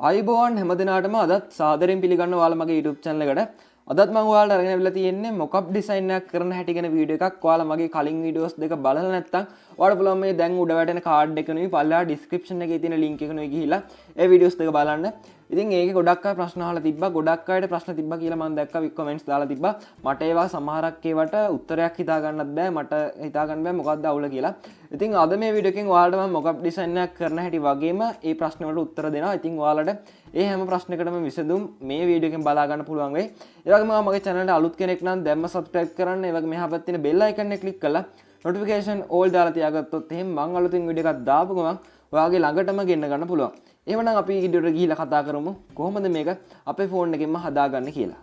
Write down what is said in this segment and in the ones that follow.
අයිබෝන් හැමදිනාටම අදත් සාදරයෙන් පිළිගන්න ඔයාලා මගේ YouTube channel එකට. අදත් මම ඔයාලට අරගෙන අවිල්ලා තියෙන්නේ මොකප් ඩිසයින් එකක් කරන හැටි ගැන වීඩියෝ එකක්. ඔයාලා මගේ කලින් වීඩියෝස් දෙක බලලා නැත්නම් ඔයාලට පුළුවන් මේ දැන් උඩ වැටෙන කාඩ් එක නෙවෙයි පල්ලා description එකේ තියෙන link එක නෙවෙයි ගිහිල්ලා ඒ වීඩියෝස් දෙක බලන්න. ඉතින් ඒකේ ගොඩක් අය ප්‍රශ්න අහලා තිබ්බා. ගොඩක් අයට ප්‍රශ්න තිබ්බා කියලා මම දැක්කා comments දාලා තිබ්බා. මට ඒවා සමහරක් ඒවට උත්තරයක් හිතා ගන්නත් බෑ. මට හිතා ගන්න බෑ මොකක්ද අවුල කියලා. ඉතින් අද මේ වීඩියෝ එකෙන් ඔයාලට මම මොකප් ඩිසයින් එකක් කරන හැටි වගේම ඒ ප්‍රශ්න වලට උත්තර දෙනවා. ඉතින් ඔයාලට ඒ හැම ප්‍රශ්නයකටම විසඳුම් මේ වීඩියෝ එකෙන් බලා ගන්න පුළුවන් වෙයි. ඒ වගේම මගේ channel එකට අලුත් කෙනෙක් නම් දැම්ම subscribe කරන්න. ඒ වගේම මෙහා පැත්තේ තියෙන bell icon එක click කරලා notification all දාලා තියාගත්තොත් එහෙනම් මම අලුතින් වීඩියෝ එකක් දාපු ගමන් ඔයාගේ ළඟටම ගෙන්න ගන්න පුළුවන්. එහෙනම් අපි වීඩියෝට ගිහිල්ලා කතා කරමු කොහොමද මේක අපේ ෆෝන් එකෙන්ම හදාගන්නේ කියලා.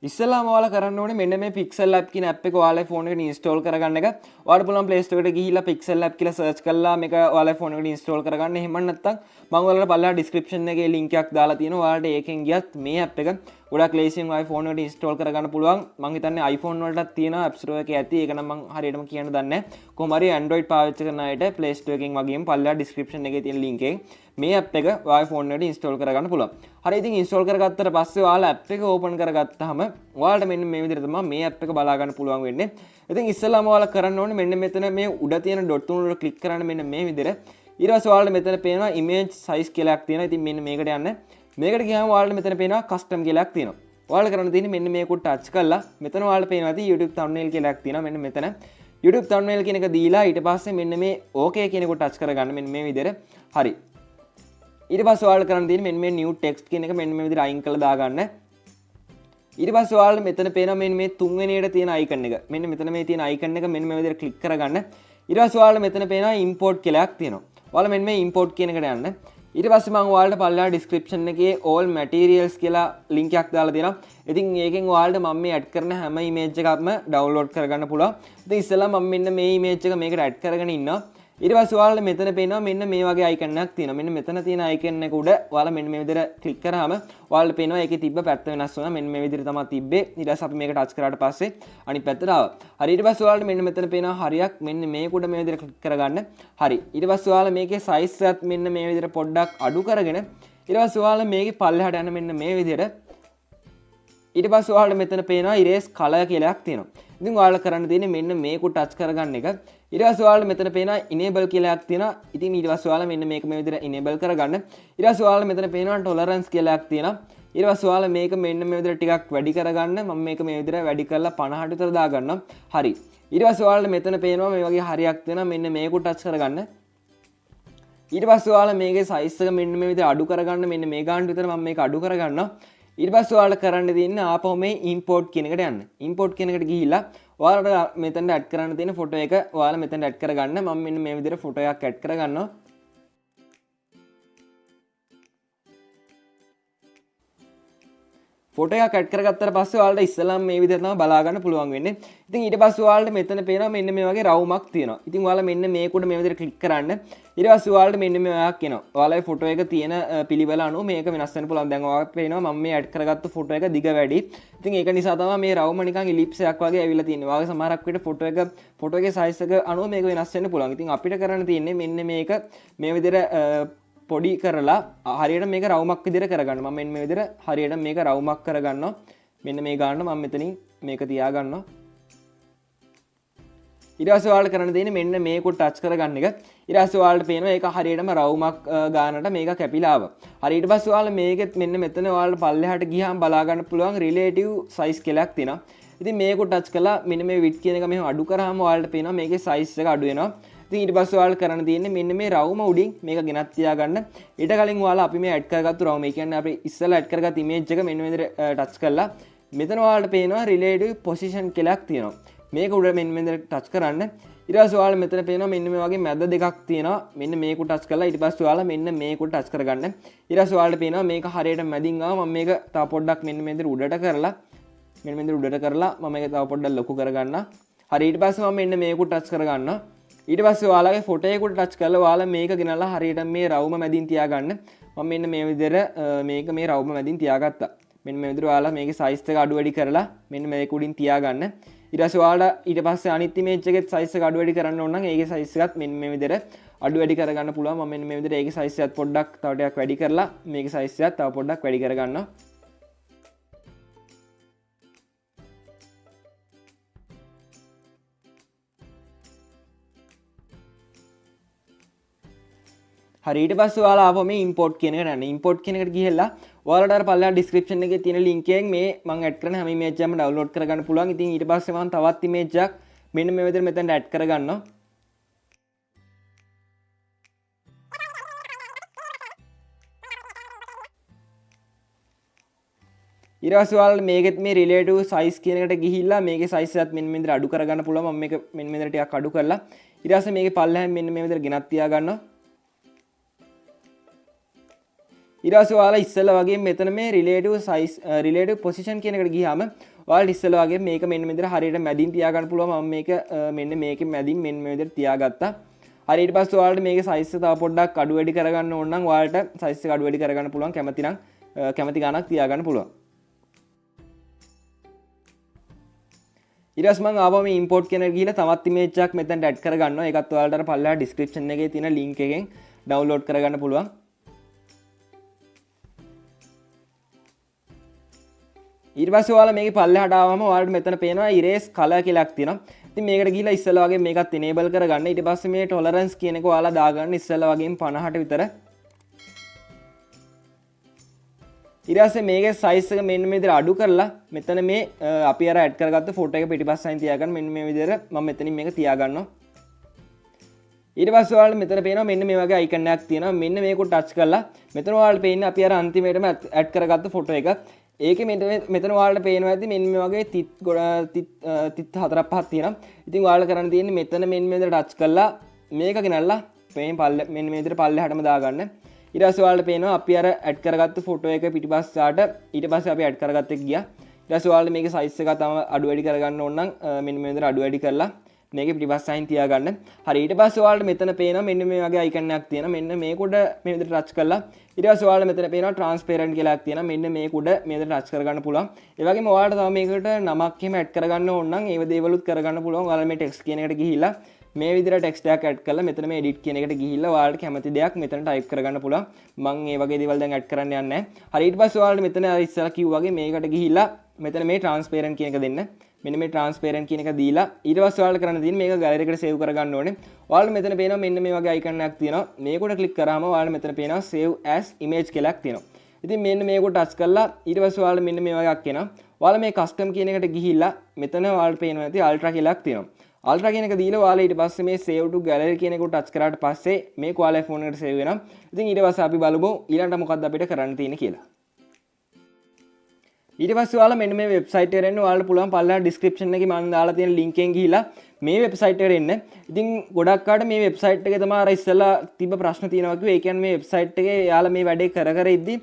ඉස්සෙල්ලාම ඔයාලා කරන්න ඕනේ මෙන්න මේ Pixel app කියන app එක ඔයාලගේ ෆෝන් එකට install කරගන්න එක. ඔයාලට පුළුවන් Play Store එකට ගිහිල්ලා Pixel app කියලා search කරලා මේක ඔයාලගේ ෆෝන් එකට install කරගන්න. එහෙම නැත්නම් මම ඔයාලට පල්ලා description එකේ link එකක් දාලා තියෙනවා. ඔයාලට ඒකෙන් ගියත් මේ app එක ගොඩක් ලේසියෙන් ඔයාලගේ ෆෝන් එකට install කරගන්න පුළුවන්. මම හිතන්නේ iPhone වලටත් තියෙනවා App Store එකේ ඇති. ඒක නම් මම හරියටම කියන්න දන්නේ නැහැ. කොහොම හරි Android පාවිච්චි කරන අයට Play Store එකෙන් වගේම පල්ලා description එකේ තියෙන link එකෙන් මේ app එක ඔයාගේ ෆෝන් එකට install කරගන්න පුළුවන්. හරි ඉතින් install කරගත්තට පස්සේ ඔයාලා app එක open කරගත්තාම ඔයාලට මෙන්න මේ විදිහට තමයි මේ app එක බලා ගන්න පුළුවන් වෙන්නේ. ඉතින් ඉස්සෙල්ලාම ඔයාලා කරන්න ඕනේ මෙන්න මෙතන මේ උඩ තියෙන dot තුන වල click කරන්න මෙන්න මේ විදිහට. ඊට පස්සේ ඔයාලට මෙතන පේනවා image size කියලා එකක් තියෙනවා. ඉතින් මෙන්න මේකට යන්න. මේකට ගියාම ඔයාලට මෙතන පේනවා custom කියලා එකක් තියෙනවා. ඔයාලට කරන්න තියෙන්නේ මෙන්න මේකට touch කරලා මෙතන ඔයාලට පේනවා ඇති YouTube thumbnail කියලා එකක් තියෙනවා. මෙන්න මෙතන YouTube thumbnail කියන එක දීලා ඊට පස්සේ මෙන්න මේ okay කියන එකට touch කරගන්න මෙන්න මේ විදිහට. හරි. ඊට පස්සේ ඔයාලට කරන්න තියෙන්නේ මෙන්න මේ new text කියන එක මෙන්න මේ විදිහට අයින් කරලා දාගන්න. ඊට පස්සේ ඔයාලට මෙතන පේනවා මෙන්න මේ තුන්වෙනියට තියෙන icon එක. මෙන්න මෙතන මේ තියෙන icon එක මෙන්න මේ විදිහට click කරගන්න. ඊට පස්සේ ඔයාලට මෙතන පේනවා import කියලා එකක් තියෙනවා. ඔයාලා මෙන්න මේ import කියන එකට යන්න. ඊට පස්සේ මම ඔයාලට පල්ලා description එකේ all materials කියලා link එකක් දාලා තියෙනවා. ඉතින් ඒකෙන් ඔයාලට මම මේ add කරන හැම image එකක්ම download කරගන්න පුළුවන්. ඉතින් ඉස්සෙල්ලා මම මෙන්න මේ image එක මේකට add කරගෙන ඉන්නවා. ඊට පස්සේ ඔයාලට මෙතන පේනවා මෙන්න මේ වගේ icon එකක් තියෙනවා. මෙන්න මෙතන තියෙන icon එක උඩ ඔයාලා මෙන්න මේ විදිහට click කරාම ඔයාලට පේනවා ඒකේ තිබ්බ පැත්ත වෙනස් වෙනවා. මෙන්න මේ විදිහට තමයි තිබ්බේ. ඊට පස්සේ අපි මේක touch කරාට පස්සේ අනිත් පැත්තට ආවා. හරි ඊට පස්සේ ඔයාලට මෙන්න මෙතන පේනවා හරියක් මෙන්න මේක උඩ මේ විදිහට click කරගන්න. හරි ඊට පස්සේ ඔයාලා මේකේ size එකත් මෙන්න මේ විදිහට පොඩ්ඩක් අඩු කරගෙන ඊට පස්සේ ඔයාලා මේකේ පල්ලෙහාට යන මෙන්න මේ විදිහට ඊට පස්සේ ඔයාලට මෙතන පේනවා erase color කියලා එකක් තියෙනවා. ඉතින් ඔයාලා කරන්න තියෙන්නේ මෙන්න මේක touch කරගන්න එක. ඊට පස්සේ ඔයාලට මෙතන පේනවා enable කියලා එකක් තියෙනවා. ඉතින් ඊට පස්සේ ඔයාලා මෙන්න මේක මේ විදිහට enable කරගන්න. ඊට පස්සේ ඔයාලා මෙතන පේනවා tolerance කියලා එකක් තියෙනවා. ඊට පස්සේ ඔයාලා මේක මෙන්න මේ විදිහට ටිකක් වැඩි කරගන්න. මම මේක මේ විදිහට වැඩි කරලා 50ට විතර දාගන්නම්. හරි. ඊට පස්සේ ඔයාලා මෙතන පේනවා මේ වගේ හරියක් තියෙනවා. මෙන්න මේක touch කරගන්න. ඊට පස්සේ ඔයාලා මේකේ size එක මෙන්න මේ විදිහට අඩු කරගන්න. මෙන්න මේ ගානට විතර මම මේක අඩු කරගන්නවා. ඊට පස්සේ ඔයාලා කරන්න තියෙන්නේ ආපහු මේ import කියන එකට යන්න. import කියන එකට ගිහිල්ලා ඔයාලට මෙතනට ඇඩ් කරන්න තියෙන ෆොටෝ එක ඔයාලා මෙතනට ඇඩ් කරගන්න. මම මෙන්න මේ විදිහට ෆොටෝ එකක් ඇඩ් කරගන්නවා. ෆොටෝ එකක් ඇඩ් කරගත්තට පස්සේ ඔයාලට ඉස්සෙල්ලාම මේ විදිහට තමයි බලා ගන්න පුළුවන් වෙන්නේ. ඉතින් ඊට පස්සේ ඔයාලට මෙතන පේනවා මෙන්න මේ වගේ රවුමක් තියෙනවා. ඉතින් ඔයාලා මෙන්න මේකට මේ විදිහට ක්ලික් කරන්න. ඊට පස්සේ ඔයාලට මෙන්න මේ වගේ එනවා. ඔයාලගේ ෆොටෝ එක තියෙන පිළිවෙල අනුව මේක වෙනස් වෙන්න පුළුවන්. දැන් ඔයාලට පේනවා මම මේ ඇඩ් කරගත්ත ෆොටෝ එක දිග වැඩි. ඉතින් ඒක නිසා තමයි මේ රවුම නිකන් ඉලිප්ස් එකක් වගේ ඇවිල්ලා තියෙන්නේ. ඔයාලගේ සමහරක් විට ෆොටෝ එකේ size එක අනුව මේක වෙනස් වෙන්න පුළුවන්. ඉතින් අපිට කරන්න තියෙන්නේ මෙන්න මේක මේ විදිහට පොඩි කරලා හරියට මේක රවුමක් විදිහට කරගන්න. මම මෙන්න මේ විදිහට හරියට මේක රවුමක් කරගන්නවා. මෙන්න මේ ගානට මම මෙතනින් මේක තියා ගන්නවා. ඊට පස්සේ ඔයාලට කරන්න තියෙන්නේ මෙන්න මේක ටච් කරගන්න එක. ඊට පස්සේ ඔයාලට පේනවා ඒක හරියටම රවුමක් ගානට මේක කැපිලා ආවා. හරි ඊට පස්සේ ඔයාලා මේකෙත් මෙන්න මෙතන ඔයාලට පල්ලෙහාට ගියාම බලා ගන්න පුළුවන් relative size කියලා එකක් තියෙනවා. ඉතින් මේක ටච් කරලා මෙන්න මේ width කියන එක මෙහෙම අඩු කරාම ඔයාලට පේනවා මේකේ size එක අඩු වෙනවා. ඉතින් ඊට පස්සේ ඔයාලා කරන්න තියෙන්නේ මෙන්න මේ රවුම උඩින් මේක ගෙනත් තියාගන්න. ඊට කලින් ඔයාලා අපි මේ ඇඩ් කරගත්තු රවුම, ඒ කියන්නේ අපි ඉස්සෙල්ලා ඇඩ් කරගත්ත ඉමේජ් එක මෙන්න මෙතන ටච් කරලා මෙතන ඔයාලට පේනවා relative position කියලා එකක් තියෙනවා. මේක උඩ මෙන්න මෙතන ටච් කරන්න. ඊට පස්සේ ඔයාලා මෙතන පේනවා මෙන්න මේ වගේ මැද දෙකක් තියෙනවා. මෙන්න මේක ටච් කරලා ඊට පස්සේ ඔයාලා මෙන්න මේක ටච් කරගන්න. ඊට පස්සේ ඔයාලට පේනවා මේක හරියට මැදින් ආවා. මම මේක තව පොඩ්ඩක් මෙන්න මෙතන උඩට කරලා මෙන්න මෙතන උඩට කරලා මම මේක තව පොඩ්ඩක් ලොකු කරගන්නවා. හරි ඊට පස්සේ මම මෙන්න මේක ටච් කරගන්නවා. ඊට පස්සේ ඔයාලගේ ෆොටෝ එකකට ටච් කරලා ඔයාලා මේක ගෙනල්ලා හරියට මේ රවුම මැදින් තියාගන්න. මම මෙන්න මේ විදිහට මේක මේ රවුම මැදින් තියාගත්තා. මෙන්න මේ විදිහට ඔයාලා මේකේ size එක අඩු වැඩි කරලා මෙන්න මේක උඩින් තියාගන්න. ඊට පස්සේ ඔයාලා ඊට පස්සේ අනිත් image එකේ size එක අඩු වැඩි කරන්න ඕන නම් ඒකේ size එකත් මෙන්න මේ විදිහට අඩු වැඩි කරගන්න පුළුවන්. මම මෙන්න මේ විදිහට ඒකේ size එකත් පොඩ්ඩක් තව ටිකක් වැඩි කරලා මේකේ size එකත් තව පොඩ්ඩක් වැඩි කරගන්නවා. හරි ඊට පස්සේ ඔයාලා ආපහු මේ import කියන එකට යන්න. import කියන එකට ගිහිල්ලා ඔයාලට අර පල්ලෙහා description එකේ තියෙන link එකෙන් මේ මම add කරන හැම image එකක්ම download කරගන්න පුළුවන්. ඉතින් ඊට පස්සේ මම තවත් image එකක් මෙන්න මේ විදිහට මෙතනට add කරගන්නවා. ඊට පස්සේ ඔයාලට මේකෙත් මේ relative size කියන එකට ගිහිල්ලා මේකේ size එකත් මෙන්න මේ විදිහට අඩු කරගන්න පුළුවන්. මම මේක මෙන්න මේ විදිහට ටිකක් අඩු කරලා ඊට පස්සේ මේකේ පල්ලෙහාන් මෙන්න මේ විදිහට ගෙනත් තියා ගන්නවා. ඊට පස්සේ ඔයාලා ඉස්සෙල්ලා වගේ මෙතන මේ relative size relative position කියන එකට ගියාම ඔයාලට ඉස්සෙල්ලා වගේ මේක මෙන්න මේ විදිහට හරියට මැදින් තියා ගන්න පුළුවන්. මම මේක මෙන්න මේකේ මැදින් මෙන්න මේ විදිහට තියාගත්තා. හරි ඊට පස්සේ ඔයාලට මේකේ size එක තව පොඩ්ඩක් අඩු වැඩි කරගන්න ඕන නම් ඔයාලට size එක අඩු වැඩි කරගන්න පුළුවන්. කැමති නම් කැමති ගාණක් තියාගන්න පුළුවන්. ඊට පස්සේ මම ආවම මේ import කියන එකට ගිහිල්ලා තවත් image එකක් මෙතනට add කරගන්නවා. ඒකත් ඔයාලට අර පල්ලෙහා description එකේ තියෙන link එකෙන් download කරගන්න පුළුවන්. ඊට පස්සේ ඔයාලා මේකේ පල්ලෙහාට ආවම ඔයාලට මෙතන පේනවා erase color කියලා එකක් තියෙනවා. ඉතින් මේකට ගිහිල්ලා ඉස්සෙල්ලා වගේ මේකත් enable කරගන්න. ඊට පස්සේ මේ tolerance කියන එක ඔයාලා දාගන්න ඉස්සෙල්ලා වගේම 50ට විතර. ඊට පස්සේ මේකේ size එක මෙන්න මේ විදිහට අඩු කරලා මෙතන මේ අපි අර add කරගත්ත photo එක පිටිපස්සෙන් තියාගන්න. මෙන්න මේ විදිහට මම මෙතනින් මේක තියාගන්නවා. ඊට පස්සේ ඔයාලට මෙතන පේනවා මෙන්න මේ වගේ icon එකක් තියෙනවා. මෙන්න මේක touch කරලා මෙතන ඔයාලට පේන්නේ අපි අර අන්තිමේටම add කරගත්ත photo එක. ඒකේ මෙතන ඔයාලට පේනවා ඇති මෙන්න මේ වගේ තිත් හතරක් පහක් තියෙනවා. ඉතින් ඔයාලා කරන්න තියෙන්නේ මෙතන මෙන්න මේ විදිහට ටච් කරලා මේක ගෙනල්ලා මෙන්න මේ විදිහට පල්ලෙහාටම දාගන්න. ඊට පස්සේ ඔයාලට පේනවා අපි අර ඇඩ් කරගත්ත ෆොටෝ එක පිටිපස්සට ඊට පස්සේ අපි ඇඩ් කරගත්ත එක ගියා. ඊට පස්සේ ඔයාලට මේකේ සයිස් එක තම අඩු වැඩි කරගන්න ඕන නම් මෙන්න මේ විදිහට අඩු වැඩි කරලා මේකේ පිටිපස්සෙන් තියාගන්න. හරි ඊට පස්සේ ඔයාලට මෙතන පේනවා මෙන්න මේ වගේ අයිකන් එකක් තියෙනවා. මෙන්න මේක උඩ මේ විදිහට ටච් කරලා ඊට පස්සේ ඔයාලට මෙතන පේනවා transparent කියලා එකක් තියෙනවා. මෙන්න මේක උඩ මේ විදිහට ටච් කරගන්න පුළුවන්. ඒ වගේම ඔයාලට තව මේකට නමක් එහෙම ඇඩ් කරගන්න ඕන නම් ඒව දේවලුත් කරගන්න පුළුවන්. ඔයාලා මේ text කියන එකට ගිහිල්ලා මේ විදිහට text එකක් ඇඩ් කරලා මෙතන මේ edit කියන එකට ගිහිල්ලා ඔයාලට කැමති දෙයක් මෙතන type කරගන්න පුළුවන්. මම මේ වගේ දේවල් දැන් ඇඩ් කරන්න යන්නේ නැහැ. හරි ඊට පස්සේ ඔයාලට මෙතන ඉස්සලා කිව්වා වගේ මේකට ගිහිල්ලා මෙතන මේ transparent කියන එක දෙන්න. මෙන්න මේ transparent කියන එක දීලා ඊට පස්සේ ඔයාලට කරන්න තියෙන්නේ මේක gallery එකට save කරගන්න ඕනේ. ඔයාලට මෙතන පේනවා මෙන්න මේ වගේ icon එකක් තියෙනවා. මේකට click කරාම ඔයාලට මෙතන පේනවා save as image කියලා එකක් තියෙනවා. ඉතින් මෙන්න මේකට touch කරලා ඊට පස්සේ ඔයාලට මෙන්න මේ වගේ එකක් එනවා. ඔයාලා මේ custom කියන එකට ගිහිල්ලා මෙතන ඔයාලට පේනවා ඇති ultra කියලා එකක් තියෙනවා. ultra කියන එක දීලා ඔයාලා ඊට පස්සේ මේ save to gallery කියන එකට touch කරාට පස්සේ මේක ඔයාලගේ phone එකට save වෙනවා. ඉතින් ඊට පස්සේ අපි බලමු ඊළඟට මොකක්ද අපිට කරන්න තියෙන්නේ කියලා. ඊට පස්සේ ඔයාලා මෙන්න මේ වෙබ්සයිට් එකට එන්න ඔයාලට පුළුවන් පල්ලෙහා description එකේ මම දාලා තියෙන link එකෙන් ගිහිලා මේ වෙබ්සයිට් එකට එන්න. ඉතින් ගොඩක් අයට මේ වෙබ්සයිට් එකේ තමයි අර ඉස්සෙල්ලා තිබ්බ ප්‍රශ්න තියෙනවා කිව්වේ. ඒ කියන්නේ මේ වෙබ්සයිට් එකේ යාලා මේ වැඩේ කර කර ඉද්දි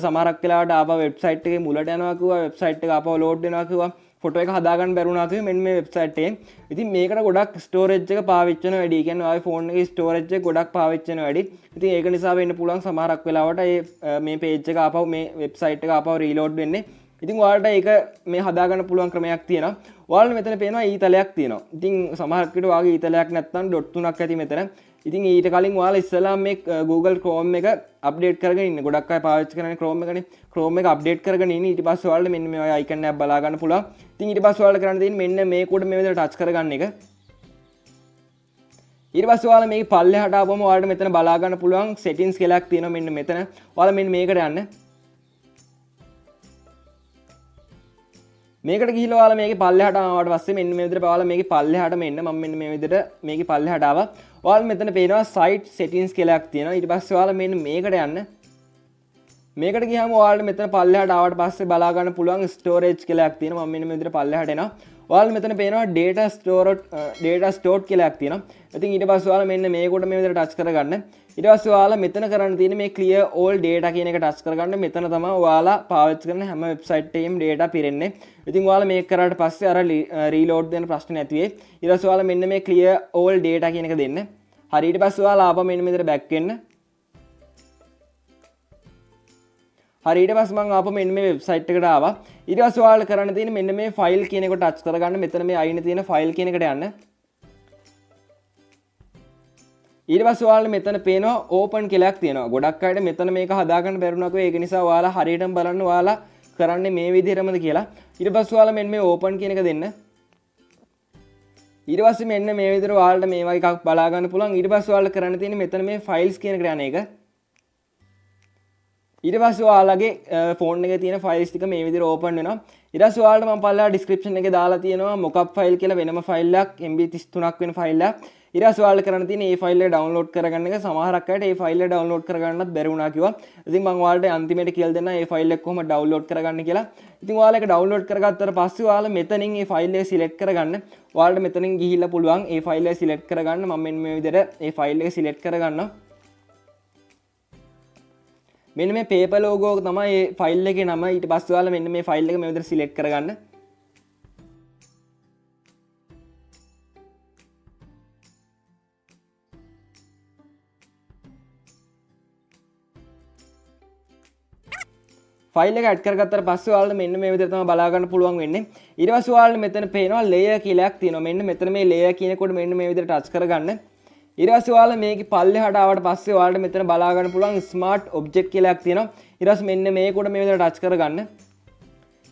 සමහරක් වෙලාවට ආපහු වෙබ්සයිට් එකේ මුලට යනවා කිව්වා. වෙබ්සයිට් එක ආපහු ලෝඩ් වෙනවා කිව්වා. ෆොටෝ එක හදාගන්න බැරුණා කිව්වේ මෙන්න මේ වෙබ්සයිට් එකෙන්. ඉතින් මේකට ගොඩක් ස්ටෝරේජ් එක පාවිච්චි වෙන වැඩි. ඒ කියන්නේ ඔයාගේ ෆෝන් එකේ ස්ටෝරේජ් එක ගොඩක් පාවිච්චි වෙන වැඩි. ඉතින් ඒක නිසා වෙන්න පුළුවන් සමහරක් වෙලාවට මේ page එක ආපහු මේ වෙබ්සයිට් එක ආපහු රීලෝඩ් වෙන්නේ. ඉතින් ඔයාලට ඒක මේ හදාගන්න පුළුවන් ක්‍රමයක් තියෙනවා. ඔයාලට මෙතන පේනවා ඊතලයක් තියෙනවා. ඉතින් සමහරක් විට ඔයාගේ ඊතලයක් නැත්නම් ඩොට් තුනක් ඇති මෙතන. ඉතින් ඊට කලින් ඔයාලා ඉස්සෙල්ලා මේ Google Chrome එක අප්ඩේට් කරගෙන ඉන්න. ගොඩක් අය පාවිච්චි කරන්නේ Chrome එකනේ. Chrome එක අප්ඩේට් කරගෙන ඉන්න. ඊට පස්සේ ඔයාලට මෙන්න මේ වගේ icon එකක් බලා ගන්න පුළුවන්. ඉතින් ඊට පස්සේ ඔයාලට කරන්න තියෙන්නේ මෙන්න මේක උඩ මේ විදිහට ටච් කරගන්න එක. ඊට පස්සේ ඔයාලා මේක පල්ලෙහාට ආවම ඔයාලට මෙතන බලා ගන්න පුළුවන් settings කියලා එකක් තියෙනවා මෙන්න මෙතන. ඔයාලා මෙන්න මේකට යන්න. මේකට ගිහිල්ලා ඔයාලා මේකේ පල්ලෙහාට ආවට පස්සේ මෙන්න මේ විදිහට ඔයාලා මේකේ පල්ලෙහාටම එන්න. මම මෙන්න මේ විදිහට මේකේ පල්ලෙහාට ආවා. ඔයාලා මෙතන පේනවා site settings කියලා එකක් තියෙනවා. ඊට පස්සේ ඔයාලා මෙන්න මේකට යන්න. මේකට ගියාම ඔයාලට මෙතන පල්ලෙහාට ආවට පස්සේ බලා ගන්න පුළුවන් storage කියලා එකක් තියෙනවා. මම මෙන්න මේ විදිහට පල්ලෙහාට එනවා. ඔයාලා මෙතන පේනවා data stored කියලා එකක් තියෙනවා. ඉතින් ඊට පස්සේ ඔයාලා මෙන්න මේකට මේ විදිහට touch කරගන්න. ඊට පස්සේ ඔයාලා මෙතන කරන්න තියෙන්නේ මේ clear all data කියන එක touch කරගන්න. මෙතන තමයි ඔයාලා පාවිච්චි කරන හැම වෙබ්සයිට් එකේම data පිරෙන්නේ. ඉතින් ඔයාලා මේක කරාට පස්සේ අර reload දෙන ප්‍රශ්න නැති වෙයි. ඊට පස්සේ ඔයාලා මෙන්න මේ clear all data කියන එක දෙන්න. හරි ඊට පස්සේ ඔයාලා ආපහු මෙන්න මෙතන back වෙන්න. හරි ඊට පස්සේ මම ආපහු මෙන්න මේ වෙබ්සයිට් එකට ආවා. ඊට පස්සේ ඔයාලට කරන්න තියෙන්නේ මෙන්න මේ ෆයිල් කියන එක ටච් කරගන්න. මෙතන මේ අයිනේ තියෙන ෆයිල් කියන එකට යන්න. ඊට පස්සේ ඔයාලට මෙතන පේනවා ඕපන් කියලාක් තියෙනවා. ගොඩක් අයට මෙතන මේක හදාගන්න බැරුණාකෝ. ඒක නිසා ඔයාලා හරියටම බලන්න ඔයාලා කරන්නේ මේ විදිහටමද කියලා. ඊට පස්සේ ඔයාලා මෙන්න මේ ඕපන් කියන එක දෙන්න. ඊට පස්සේ මෙන්න මේ විදිහට ඔයාලට මේ වගේ එකක් බලා ගන්න පුළුවන්. ඊට පස්සේ ඔයාලට කරන්න තියෙන්නේ මෙතන මේ ෆයිල්ස් කියන එකට යන එක. ඊට පස්සේ ඔයාලගේ ෆෝන් එකේ තියෙන ෆයිල්ස් ටික මේ විදිහට ඕපන් වෙනවා. ඊට පස්සේ ඔයාලට මම පල්ලා ඩිස්ක්‍රිප්ෂන් එකේ දාලා තියෙනවා මොකප් ෆයිල් කියලා වෙනම ෆයිල් එකක් MB 33ක් වෙන ෆයිල් එකක්. ඊට පස්සේ ඔයාලට කරන්න තියෙන්නේ මේ ෆයිල් එක ඩවුන්ලෝඩ් කරගන්න එක. සමහරක් අයට මේ ෆයිල් එක ඩවුන්ලෝඩ් කරගන්නත් බැරි වුණා කිව්වා. ඉතින් මම ඔයාලට අන්තිමේට කියලා දෙන්නම් මේ ෆයිල් එක කොහොමද ඩවුන්ලෝඩ් කරගන්න කියලා. ඉතින් ඔයාලා ඒක ඩවුන්ලෝඩ් කරගත්තට පස්සේ ඔයාලා මෙතනින් මේ ෆයිල් එක සිලෙක්ට් කරගන්න. ඔයාලට මෙතනින් ගිහිල්ලා පුළුවන් මේ ෆයිල් එක සිලෙක්ට් කරගන්න. මම මෙන්න මේ විදිහට මේ ෆයිල් එක සිලෙක්ට් කරගන්නවා. මෙන්න මේ paper logo එක තමයි මේ ෆයිල් එකේ නම. ඊට පස්සේ ඔයාලා මෙන්න මේ ෆයිල් එක මේ විදිහට සිලෙක්ට් කරගන්න. ෆයිල් එක ඇඩ් කරගත්තට පස්සේ ඔයාලට මෙන්න මේ විදිහට තමයි බලා ගන්න පුළුවන් වෙන්නේ. ඊට පස්සේ ඔයාලට මෙතන පේනවා layer කියලාක් තියෙනවා. මෙන්න මෙතන මේ layer කියනකොට මෙන්න මේ විදිහට ටච් කරගන්න. ඊට පස්සේ ඔයාලා මේකේ පල්ලෙහාට ආවට පස්සේ ඔයාලට මෙතන බලා ගන්න පුළුවන් smart object කියලාක් තියෙනවා. ඊට පස්සේ මෙන්න මේකට මේ විදිහට ටච් කරගන්න.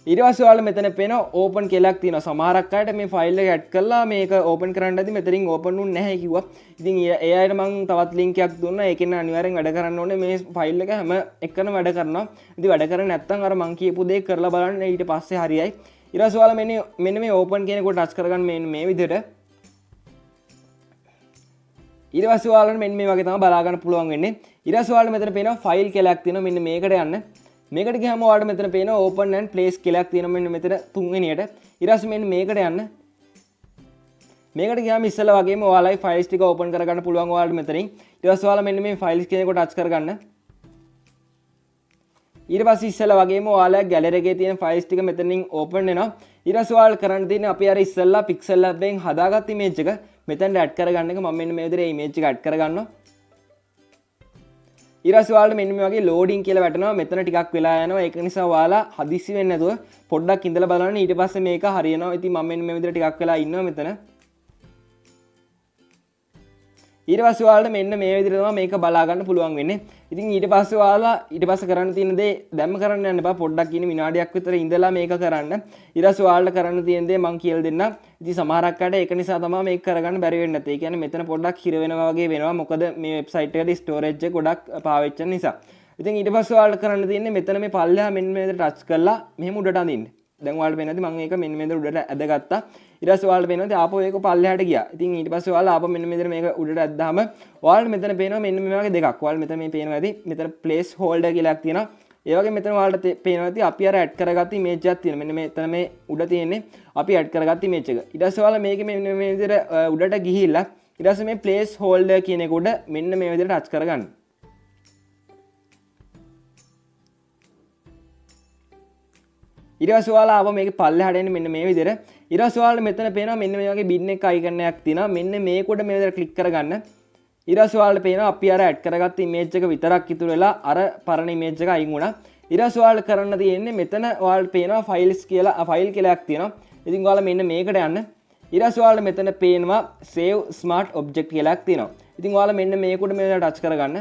ඊට පස්සේ ඔයාලා මෙතන පේනවා open කියලාක් තියෙනවා. සමහරක් අයට මේ ෆයිල් එක ඇඩ් කරලා මේක open කරන්න ඇති මෙතනින් open වුන්නේ නැහැ කිව්වා. ඉතින් ඒ අයට මම තවත් link එකක් දුන්නා. ඒකෙන් අනිවාර්යෙන් වැඩ කරන්න ඕනේ. මේ ෆයිල් එක හැම එකම වැඩ කරනවා. ඉතින් වැඩ කරන්නේ නැත්නම් අර මම කියපු දේ කරලා බලන්න ඊට පස්සේ හරියයි. ඊට පස්සේ ඔයාලා මෙන්න මේ open කියන එකට ටච් කරගන්න මේ විදිහට. ඊට පස්සේ ඔයාලට මෙන්න මේ වගේ තමයි බලා ගන්න පුළුවන් වෙන්නේ. ඊට පස්සේ ඔයාලට මෙතන පේනවා ෆයිල් කියලාක් තියෙනවා. මෙන්න මේකට යන්න. මේකට ගියාම ඔයාලට මෙතන පේනවා open and place කියලාක් තියෙනවා. මෙන්න මෙතන තුන්වෙනියට. ඊට පස්සේ මෙන්න මේකට යන්න. මේකට ගියාම ඉස්සෙල්ලා වගේම ඔයාලයි ෆයිල්ස් ටික ඕපන් කරගන්න පුළුවන් ඔයාලට මෙතනින්. ඊට පස්සේ ඔයාලා මෙන්න මේ ෆයිල්ස් කියන එකට ටච් කරගන්න. ඊට පස්සේ ඉස්සෙල්ලා වගේම ඔයාලා ගැලරි එකේ තියෙන ෆයිල්ස් ටික මෙතනින් ඕපන් වෙනවා. ඊට පස්සේ ඔයාලා කරන්න තියෙන්නේ අපි අර ඉස්සෙල්ලා pixel lab එකෙන් හදාගත්ත image එක මෙතනට ඇඩ් කරගන්න එක. මම මෙන්න මේ විදිහට image එක ඇඩ් කරගන්නවා. ඊට පස්සේ ඔයාලට මෙන්න මේ වගේ loading කියලා වැටෙනවා. මෙතන ටිකක් වෙලා යනවා. ඒක නිසා ඔයාලා හදිස්සි වෙන්නේ නැතුව පොඩ්ඩක් ඉඳලා බලන්න. ඊට පස්සේ මේක හරියනවා. ඉතින් මම මෙන්න මේ විදිහට ටිකක් වෙලා ඉන්නවා මෙතන. ඊට පස්සේ ඔයාලට මෙන්න මේ විදිහට තමයි මේක බලා ගන්න පුළුවන් වෙන්නේ. ඉතින් ඊට පස්සේ ඔයාලා ඊට පස්සේ කරන්න තියෙන දේ දැම්ම කරන්න යන්න එපා. පොඩ්ඩක් ඉන්න විනාඩියක් විතර ඉඳලා මේක කරන්න. ඊට පස්සේ ඔයාලට කරන්න තියෙන දේ මම කියලා දෙන්නම්. ඉතින් සමහරක් අයට ඒක නිසා තමයි මේක කරගන්න බැරි වෙන්නේ නැත්තේ. ඒ කියන්නේ මෙතන පොඩ්ඩක් හිර වෙනවා වගේ වෙනවා. මොකද මේ වෙබ්සයිට් එකේ ස්ටෝරේජ් එක ගොඩක් පාවිච්චි කරන නිසා. ඉතින් ඊට පස්සේ ඔයාලට කරන්න තියෙන්නේ මෙතන මේ පල්ලෙහා මෙන්න මේ විදිහට ටච් කරලා මෙහෙම උඩට අදින්න. දැන් ඔයාලට පේනවාද මම ඒක මෙන්න මේ විදිහට උඩට ඇදගත්තා. ඊට පස්සේ ඔයාලට පේනවාද ආපහු ඒක පල්ලෙහාට ගියා. ඉතින් ඊට පස්සේ ඔයාලා ආපහු මෙන්න මේ විදිහට මේක උඩට ඇද්දාම ඔයාලට මෙතන පේනවා මෙන්න මේ වගේ දෙකක්. ඔයාලට මෙතන මේ පේනවා ඇති. මෙතන place holder කියලාක් තියෙනවා. ඒ වගේ මෙතන ඔයාලට පේනවා ඇති අපි අර ඇඩ් කරගත්ත image එකක් තියෙනවා. මෙන්න මෙතන මේ උඩ තියෙන්නේ අපි ඇඩ් කරගත්ත image එක. ඊට පස්සේ ඔයාලා මේකේ මෙන්න මේ විදිහට උඩට ගිහිල්ලා ඊට පස්සේ මේ place holder කියන එක උඩ මෙන්න මේ විදිහට ටච් කරගන්න. ඊට පස්සේ ඔයාලා ආව මේකේ පල්ලෙහාට එන්නේ මෙන්න මේ විදිහට. ඊට පස්සේ ඔයාලට මෙතන පේනවා මෙන්න මේ වගේ bin එක icon එකක් තියෙනවා. මෙන්න මේක උඩ මේ විදිහට ක්ලික් කරගන්න. ඊට පස්සේ ඔයාලට පේනවා අපි අර ඇඩ් කරගත්ත image එක විතරක් ඉතුරු වෙලා අර පරණ image එක අයින් වුණා. ඊට පස්සේ ඔයාලට කරන්න තියෙන්නේ මෙතන ඔයාලට පේනවා files කියලා ෆයිල් කියලාක් තියෙනවා. ඉතින් ඔයාලා මෙන්න මේකට යන්න. ඊට පස්සේ ඔයාලට මෙතන පේනවා save smart object කියලාක් තියෙනවා. ඉතින් ඔයාලා මෙන්න මේක උඩ මේ විදිහට ටච් කරගන්න.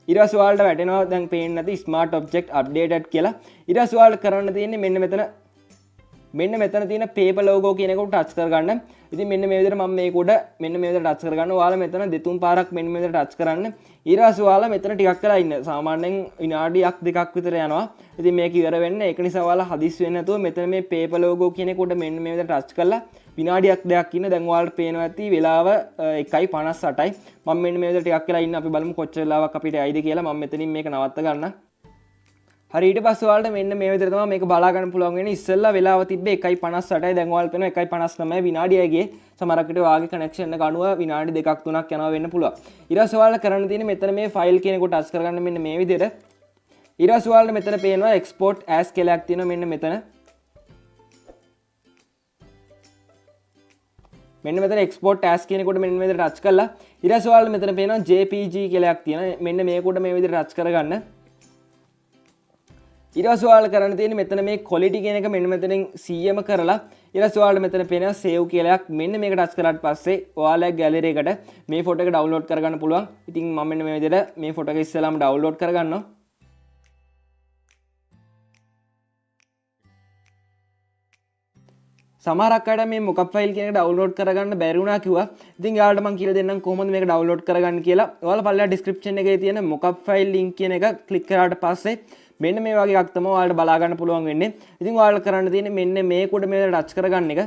ඊට පස්සේ ඔයාලට වැටෙනවා දැන් පේන්නේ නැති smart object updated කියලා. ඊට පස්සේ ඔයාලට කරන්න තියෙන්නේ මෙන්න මෙතන තියෙන paper logo කියන එකට ටච් කරගන්න. ඉතින් මෙන්න මේ විදිහට මම මේක උඩ මෙන්න මේ විදිහට ටච් කරගන්න. ඔයාලා මෙතන දෙතුන් පාරක් මෙන්න මේ විදිහට ටච් කරන්න. ඊට පස්සේ ඔයාලා මෙතන ටිකක් වෙලා ඉන්න. සාමාන්‍යයෙන් විනාඩියක් දෙකක් විතර යනවා. ඉතින් මේක ඉවර වෙන්න ඒක නිසා ඔයාලා හදිස්සි වෙන්නේ නැතුව මෙතන මේ paper logo කියන එක උඩ මෙන්න මේ විදිහට ටච් කරලා විනාඩියක් දෙකක් ඉන්න. දැන් ඔයාලට පේනවා ඇති වෙලාව 1:58යි. මම මෙන්න මේ විදිහට ටිකක් වෙලා ඉන්න. අපි බලමු කොච්චර වෙලාවක් අපිට ඇයිද කියලා. මම මෙතනින් මේක නවත්ත ගන්නම්. හරි ඊට පස්සේ ඔයාලට මෙන්න මේ විදිහට තමයි මේක බලා ගන්න පුළුවන් වෙන්නේ. ඉස්සෙල්ලා වෙලාව තිබ්බේ 1:58යි. දැන් ඔයාලට පේනවා 1:59 විනාඩියයි ගියේ. සමහරක් විට ඔයාගේ කනෙක්ෂන් එක අනුව විනාඩි 2ක් 3ක් යනවා වෙන්න පුළුවන්. ඊට පස්සේ ඔයාලට කරන්න තියෙන්නේ මෙතන මේ ෆයිල් කියන එකට ටච් කරගන්න මෙන්න මේ විදිහට. ඊට පස්සේ ඔයාලට මෙතන පේනවා export as කියලාක් තියෙනවා මෙන්න මෙතන. මෙන්න මෙතන export as කියනකොට මෙන්න මෙතන ටච් කරලා ඊට පස්සේ ඔයාලට මෙතන පේනවා JPG කියලා එකක් තියෙනවා. මෙන්න මේකට මේ විදිහට ටච් කරගන්න. ඊට පස්සේ ඔයාලට කරන්න තියෙන්නේ මෙතන මේ quality කියන එක මෙන්න මෙතනින් 100ම කරලා ඊට පස්සේ ඔයාලට මෙතන පේනවා save කියලා එකක්. මෙන්න මේක ටච් කරාට පස්සේ ඔයාලගේ gallery එකට මේ photo එක download කරගන්න පුළුවන්. ඉතින් මම මෙන්න මේ විදිහට මේ photo එක ඉස්සෙල්ලාම download කරගන්නවා. සමහරක් අයට මේ මොකක් ෆයිල් කියන එක ඩවුන්ලෝඩ් කරගන්න බැරි වුණා කිව්වා. ඉතින් යාළුවට මම කියලා දෙන්නම් කොහොමද මේක ඩවුන්ලෝඩ් කරගන්න කියලා. ඔයාලා පල්ලෙහා ඩිස්ක්‍රිප්ෂන් එකේ තියෙන මොකක් ෆයිල් ලින්ක් කියන එක ක්ලික් කරාට පස්සේ මෙන්න මේ වගේ එකක් තමයි ඔයාලට බලා ගන්න පුළුවන් වෙන්නේ. ඉතින් ඔයාලට කරන්න තියෙන්නේ මෙන්න මේ කොට මේ ටච් කරගන්න එක.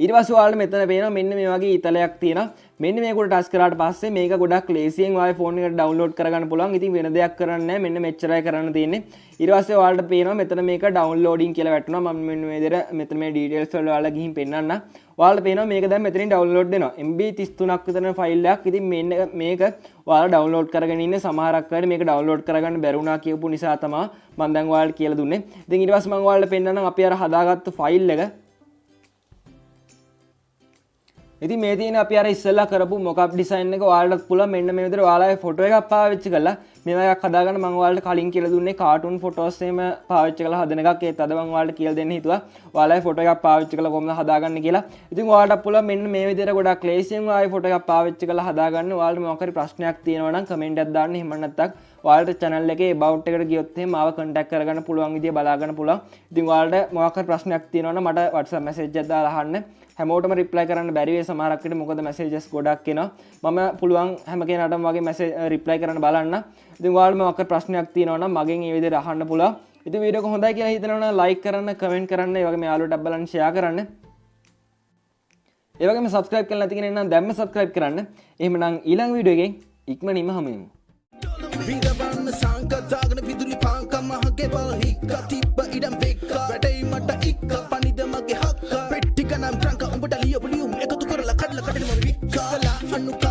ඊට පස්සේ ඔයාලට මෙතන පේනවා මෙන්න මේ වගේ ඊතලයක් තියෙනවා. මෙන්න මේක උඩ ටච් කරාට පස්සේ මේක ගොඩක් ලේසියෙන් ඔයාලේ ෆෝන් එකට ඩවුන්ලෝඩ් කරගන්න පුළුවන්. ඉතින් වෙන දෙයක් කරන්න නැහැ. මෙන්න මෙච්චරයි කරන්න තියෙන්නේ. ඊට පස්සේ ඔයාලට පේනවා මෙතන මේක ඩවුන්ලෝඩින් කියලා වැටෙනවා. මම මෙන්න මේ විදිහට මෙතන මේ ඩීටේල්ස් වල ඔයාලා ගිහින් පෙන්නන්න. ඔයාලට පේනවා මේක දැන් මෙතනින් ඩවුන්ලෝඩ් වෙනවා. MB 33ක් විතර ෆයිල් එකක්. ඉතින් මෙන්න මේක ඔයාලා ඩවුන්ලෝඩ් කරගෙන ඉන්නේ. සමහරක් අය මේක ඩවුන්ලෝඩ් කරගන්න බැරි වුණා කියපු නිසා තමයි මම දැන් ඔයාලට කියලා දුන්නේ. ඉතින් ඊට පස්සේ මම ඔයාලට පෙන්නන්නම් අපි අර හදාගත්තු ෆයිල් එක. ඉතින් මේ තියෙන අපි අර ඉස්සෙල්ලා කරපු මොකප් ඩිසයින් එක ඔයාලට පුළුවන් මෙන්න මේ විදිහට ඔයාලගේ ෆොටෝ එකක් පාවිච්චි කරලා මේවා එකක් හදාගන්න. මම ඔයාලට කලින් කියලා දුන්නේ කාටුන් ෆොටෝස් එහෙම පාවිච්චි කරලා හදන එකක්. ඒත් අද මම ඔයාලට කියලා දෙන්න හිතුවා ඔයාලගේ ෆොටෝ එකක් පාවිච්චි කරලා කොහොමද හදාගන්නේ කියලා. ඉතින් ඔයාලට පුළුවන් මෙන්න මේ විදිහට ගොඩක් ලේසියෙන් ඔයාලගේ ෆොටෝ එකක් පාවිච්චි කරලා හදාගන්න. ඔයාලට මොකක් හරි ප්‍රශ්නයක් තියෙනවා නම් කමෙන්ට් එකක් දාන්න. එහෙම නැත්නම් ඔයාලට channel එකේ about එකට ගියොත් එහෙම මාව contact කරගන්න පුළුවන් විදිය බලා ගන්න පුළුවන්. ඉතින් ඔයාලට මොකක් හරි ප්‍රශ්නයක් තියෙනවා නම් මට WhatsApp message එකක් දාලා අහන්න. හැමෝටම රිප්ලයි කරන්න බැරි වෙයි සමහරක් විට මොකද මැසේජස් ගොඩක් එනවා. මම පුළුවන් හැම කෙනාටම වගේ මැසේජ් රිප්ලයි කරන්න බලන්න. ඉතින් ඔයාලට මොකක් හරි ප්‍රශ්නයක් තියෙනවා නම් මගෙන් මේ විදිහට අහන්න පුළුවන්. ඉතින් වීඩියෝ එක හොඳයි කියලා හිතනවා නම් like කරන්න, comment කරන්න, ඒ වගේම යාළුවෝට බලන්න share කරන්න. ඒ වගේම subscribe කරලා නැති කෙනෙක් නම් දැම්ම subscribe කරන්න. එහෙමනම් ඊළඟ වීඩියෝ එකෙන් ඉක්මනින්ම හමු වෙමු. විඳවන්න සංකතාගෙන විදුලි පාංක මහගේ බල හික්ක තිබ්බ ඉඩම් වෙක්ක වැඩයි මට ඉක්ක පනිද මගේ හක්ක පෙට්ටික නම් ට්‍රංක උඹට ලියපු ලියුම් එකතු කරලා කඩලා කඩේම වික්ක අනුක